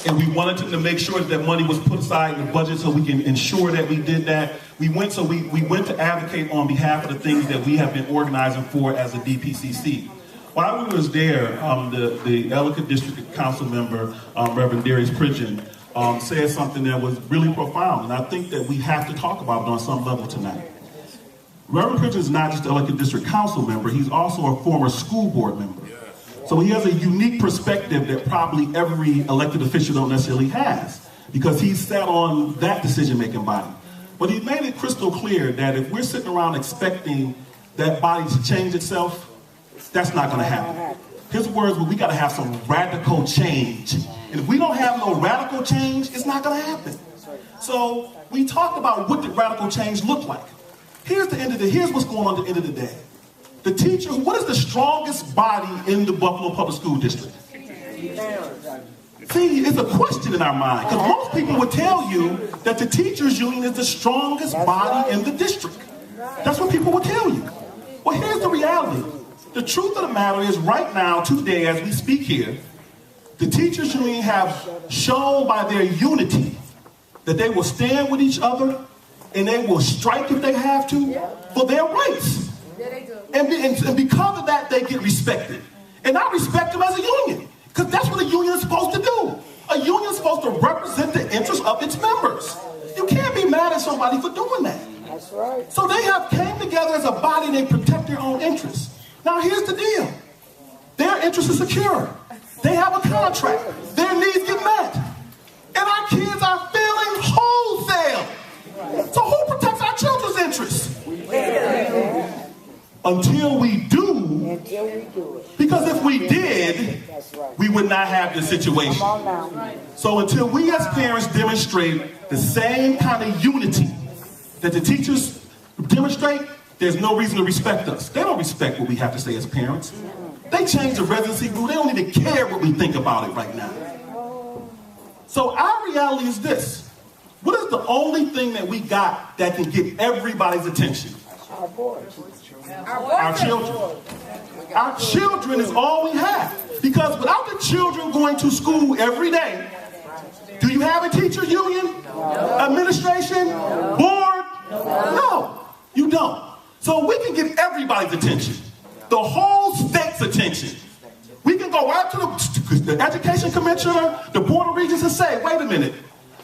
and we wanted to make sure that money was put aside in the budget so we can ensure that we did that. We went to advocate on behalf of the things that we have been organizing for as a DPCC. While we was there, the Ellicott District Council member, Reverend Darius Pridgeon, said something that was really profound, and I think that we have to talk about it on some level tonight. Reverend Pridgeon is not just the Ellicott District Council member, he's also a former school board member. So he has a unique perspective that probably every elected official don't necessarily has, because he's sat on that decision-making body. But he made it crystal clear that if we're sitting around expecting that body to change itself, that's not gonna happen. His words were, we gotta have some radical change. And if we don't have no radical change, it's not gonna happen. So we talked about what did radical change look like. Here's what's going on at the end of the day. The teacher, what is the strongest body in the Buffalo Public School District? See, it's a question in our mind, because most people would tell you that the teachers union is the strongest body in the district. That's what people would tell you. Well, here's the reality. The truth of the matter is right now, today, as we speak here, the teachers union have shown by their unity that they will stand with each other and they will strike if they have to for their rights. And because of that, they get respected. And I respect them as a union, because that's what a union is supposed to do. A union is supposed to represent the interests of its members. You can't be mad at somebody for doing that. That's right. So they have came together as a body and they protect their own interests. Now here's the deal. Their interest is secure. They have a contract. Their needs get met. And our kids are failing wholesale. So who protects our children's interests? Until we do. Because if we did, we would not have this situation. So until we as parents demonstrate the same kind of unity that the teachers demonstrate, there's no reason to respect us. They don't respect what we have to say as parents. They changed the residency rule. They don't even care what we think about it right now. So our reality is this. What is the only thing that we got that can get everybody's attention? Our boys. Our children. Our children is all we have. Because without the children going to school every day, do you have a teacher union? No. Administration? No. Board? No, you don't. So we can get everybody's attention. The whole state's attention. We can go right to the education commissioner, the board of regents, and say, wait a minute.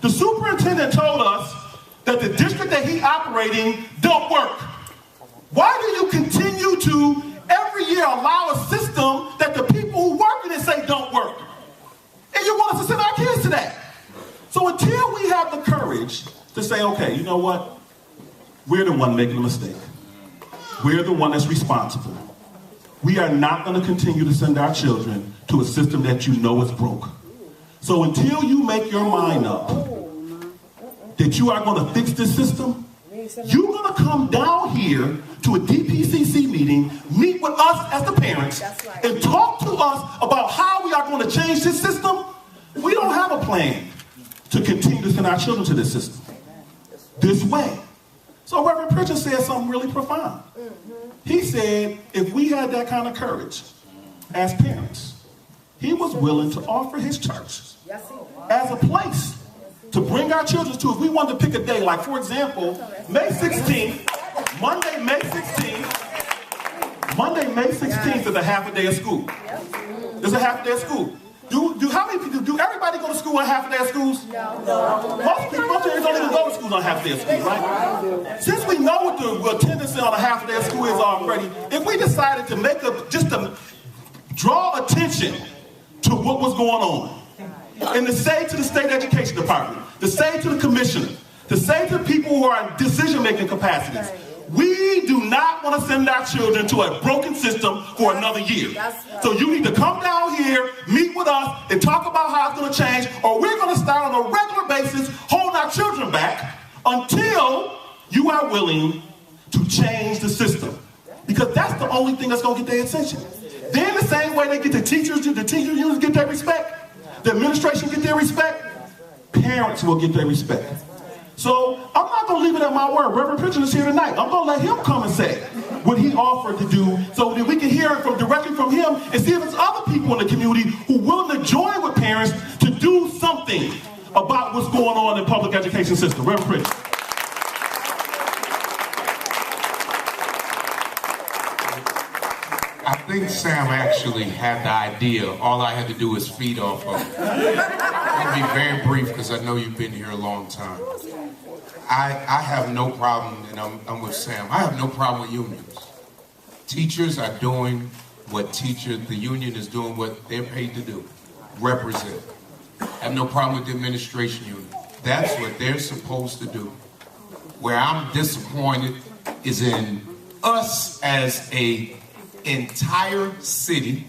The superintendent told us that the district that he's operating don't work. Why do you continue to every year allow a system that the people who work in it say don't work? And you want us to send our kids to that. So until we have the courage to say, okay, you know what? We're the one making a mistake. We're the one that's responsible. We are not going to continue to send our children to a system that you know is broke. So until you make your mind up that you are going to fix this system, you're going to come down here to a DPCC meeting, meet with us as the parents, and talk to us about how we are going to change this system. We don't have a plan to continue to send our children to this system this way. So Reverend Pridgeon said something really profound. He said if we had that kind of courage as parents, he was willing to offer his church as a place to bring our children to. If we wanted to pick a day, like for example, May 16th, Monday, May 16th is a half a day of school. There's a half a day of school. Do everybody go to school on half a day of schools? No. Most parents don't even go to school on half a day of school, right? Since we know what the attendance on a half a day of school is already, if we decided to make to draw attention to what was going on, and to say to the state education department, to say to the commissioner, to say to people who are in decision-making capacities, we do not want to send our children to a broken system for another year. So you need to come down here, meet with us, and talk about how it's going to change, or we're going to start on a regular basis holding our children back until you are willing to change the system. Because that's the only thing that's going to get their attention. Then the same way they get the teachers unions get their respect, the administration get their respect, parents will get their respect. So I'm not going to leave it at my word. Reverend Pridgeon is here tonight. I'm going to let him come and say what he offered to do so that we can hear it directly from him and see if there's other people in the community who are willing to join with parents to do something nothing about what's going on in the public education system. Reverend Pritchett. I think Sam actually had the idea. All I had to do was feed off of it. I'll be very brief because I know you've been here a long time. I have no problem, and I'm with Sam, I have no problem with unions. Teachers are doing what the union is doing what they're paid to do, represent. I have no problem with the administration union. That's what they're supposed to do. Where I'm disappointed is in us as a entire city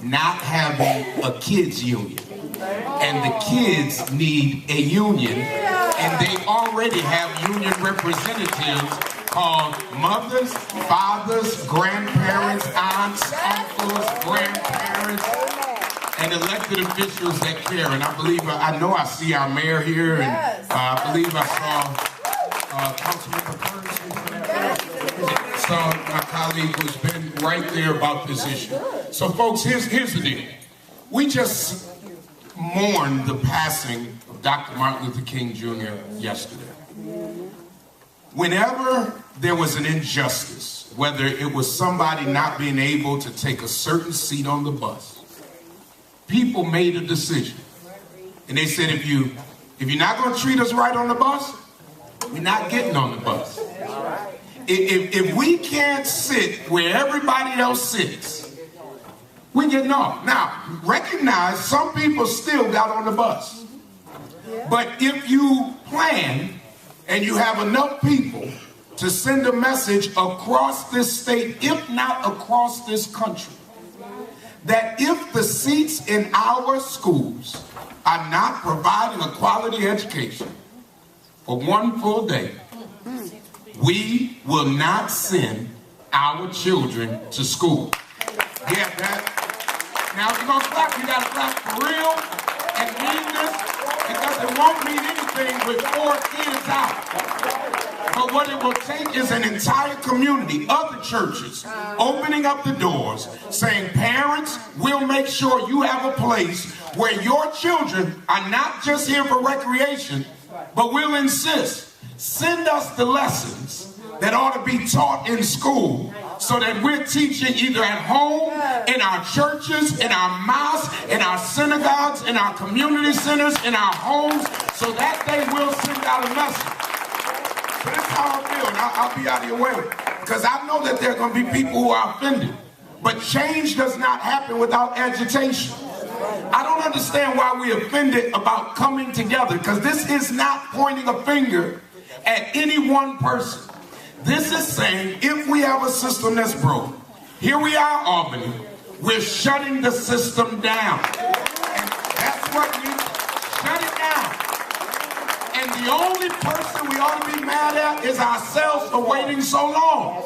not having a kids union. And the kids need a union, and they already have union representatives called mothers, fathers, grandparents, aunts, uncles, grandparents, and elected officials that care. And I know I see our mayor here, and I believe I saw Councilman Burns, saw my colleague who's been right there about this issue. So folks, here's the deal. We just mourned the passing of Dr. Martin Luther King Jr. yesterday. Whenever there was an injustice, whether it was somebody not being able to take a certain seat on the bus, people made a decision. And they said, if you're not going to treat us right on the bus, we're not getting on the bus. If we can't sit where everybody else sits, we're getting off. Now, recognize some people still got on the bus. But if you plan and you have enough people to send a message across this state, if not across this country, that if the seats in our schools are not providing a quality education for one full day, we will not send our children to school. Yeah, that. Now, if you're going to clap, you got to clap for real and mean this, because it won't mean anything with 4 kids out. But what it will take is an entire community, other churches, opening up the doors, saying, parents, we'll make sure you have a place where your children are not just here for recreation, but we'll insist, send us the lessons that ought to be taught in school, so that we're teaching either at home, in our churches, in our mosques, in our synagogues, in our community centers, in our homes, so that they will send out a message. So that's how I feel, and I'll be out of your way, because I know that there are going to be people who are offended. But change does not happen without agitation. I don't understand why we're offended about coming together, because this is not pointing a finger at any one person. This is saying, if we have a system that's broken, here we are, Albany, we're shutting the system down. And that's what we shut it down. And the only person we ought to be mad at is ourselves for waiting so long.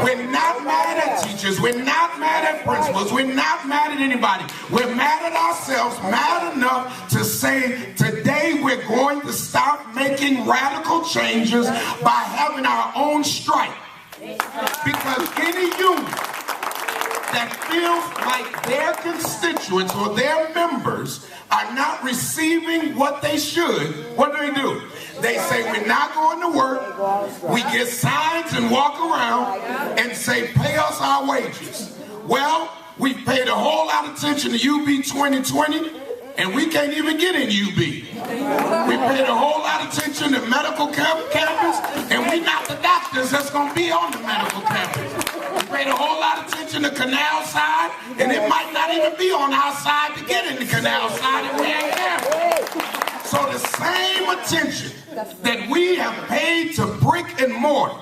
We're not mad at teachers. We're not mad at principals. We're not mad at anybody. We're mad at ourselves, mad enough to say, today we're going to stop making radical changes by having our own strike. Because any union that feels like their constituents or their members are not receiving what they should, what do? They say, we're not going to work. We get signs and walk around and say, pay us our wages. Well, we paid a whole lot of attention to UB 2020, and we can't even get in UB. We paid a whole lot of attention to medical campus, and we're not the doctors that's going to be on the medical campus. We paid a whole lot of attention to canal side, and it might not even be on our side to get in the canal side if we ain't careful. So the same attention that we have paid to brick and mortar,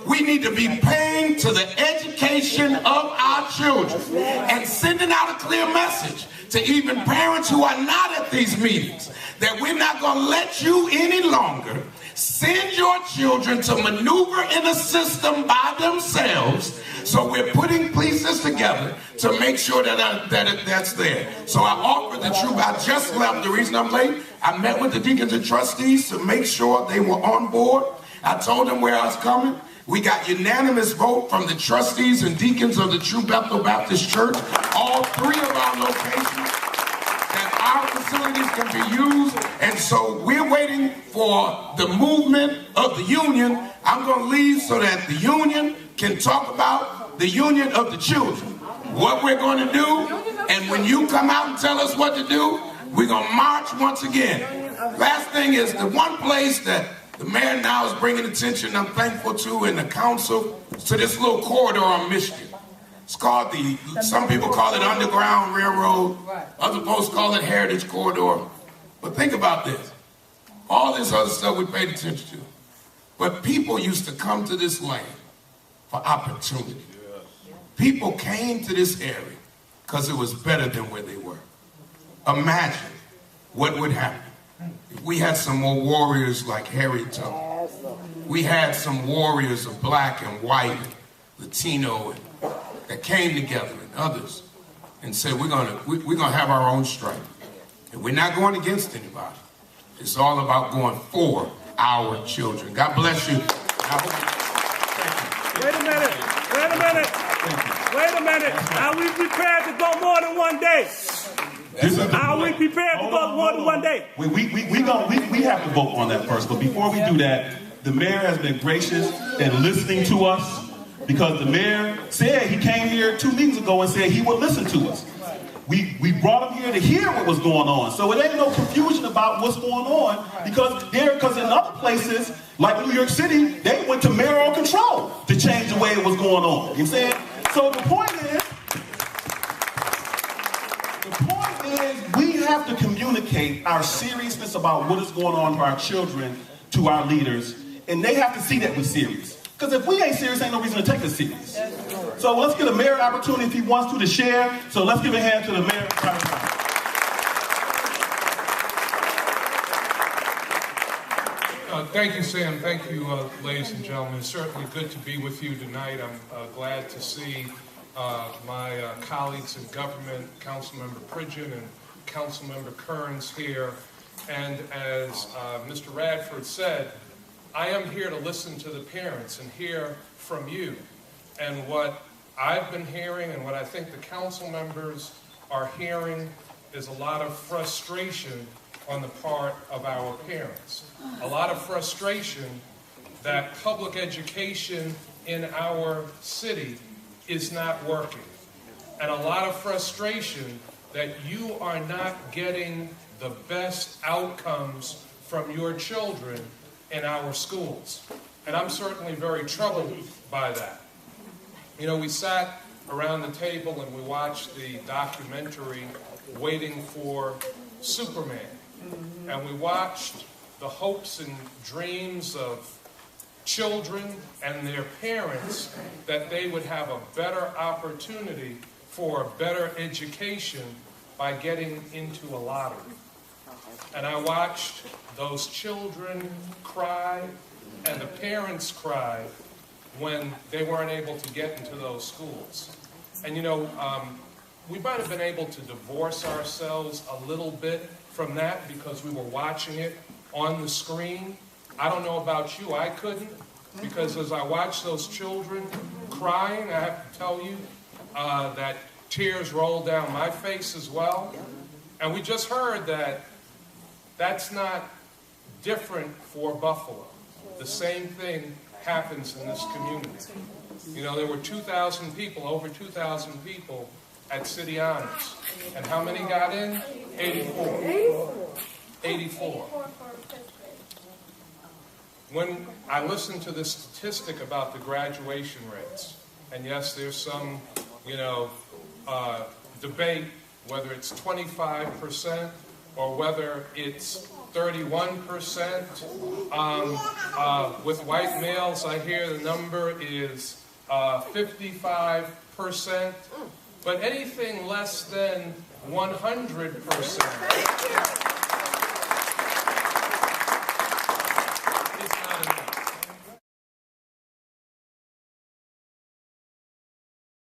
we need to be paying to the education of our children and sending out a clear message to even parents who are not at these meetings that we're not going to let you any longer send your children to maneuver in a system by themselves. So we're putting pieces together to make sure that that's there. So I offered the truth. I just left. The reason I'm late, I met with the deacons and trustees to make sure they were on board. I told them where I was coming. We got unanimous vote from the trustees and deacons of the True Bethel Baptist Church, all 3 of our locations, that our facilities can be used. And so we're waiting for the movement of the union. I'm going to leave so that the union can talk about the union of the children, what we're going to do. And when you come out and tell us what to do, we're going to march once again. Last thing is the one place that the mayor now is bringing attention, I'm thankful to, in the council, to this little corridor on Michigan. It's called some people call it Underground Railroad, other folks call it Heritage Corridor. But think about this. All this other stuff we paid attention to. But people used to come to this land for opportunity. People came to this area because it was better than where they were. Imagine what would happen if we had some more warriors like Harriet Tubman. We had some warriors of black and white, Latino, that came together, and others, and said, we're gonna have our own strength. And we're not going against anybody. It's all about going for our children. God bless you. Wait a minute. Are we prepared to go more than one day? Are we prepared to go more than one day? We have to vote on that first. But before we do that, the mayor has been gracious in listening to us, because the mayor said he came here 2 meetings ago and said he would listen to us. We brought him here to hear what was going on. So it ain't no confusion about what's going on, because in other places, like New York City, they went to mayoral control to change the way it was going on. You know what I'm saying? So the point is we have to communicate our seriousness about what is going on for our children to our leaders, and they have to see that we're serious. Because if we ain't serious, ain't no reason to take us serious. So let's give the mayor an opportunity if he wants to share. So let's give a hand to the mayor. Thank you, Sam. Thank you, ladies and gentlemen. It's certainly good to be with you tonight. I'm glad to see my colleagues in government, Councilmember Pridgen and Councilmember Kearns here. And as Mr. Radford said, I am here to listen to the parents and hear from you. And what I've been hearing and what I think the council members are hearing is a lot of frustration on the part of our parents. A lot of frustration that public education in our city is not working. And a lot of frustration that you are not getting the best outcomes from your children in our schools. And I'm certainly very troubled by that. You know, we sat around the table and we watched the documentary Waiting for Superman. And we watched the hopes and dreams of children and their parents that they would have a better opportunity for a better education by getting into a lottery. And I watched those children cry and the parents cry when they weren't able to get into those schools. And you know, we might have been able to divorce ourselves a little bit from that because we were watching it on the screen. I don't know about you, I couldn't, because as I watched those children crying, I have to tell you that tears rolled down my face as well. And we just heard that that's not different for Buffalo. The same thing happens in this community. You know, there were 2,000 people, over 2,000 people at City Honors. And how many got in? 84. 84. When I listened to this statistic about the graduation rates, and yes, there's some, debate whether it's 25% or whether it's 31%. With white males, I hear the number is 55%. But anything less than 100%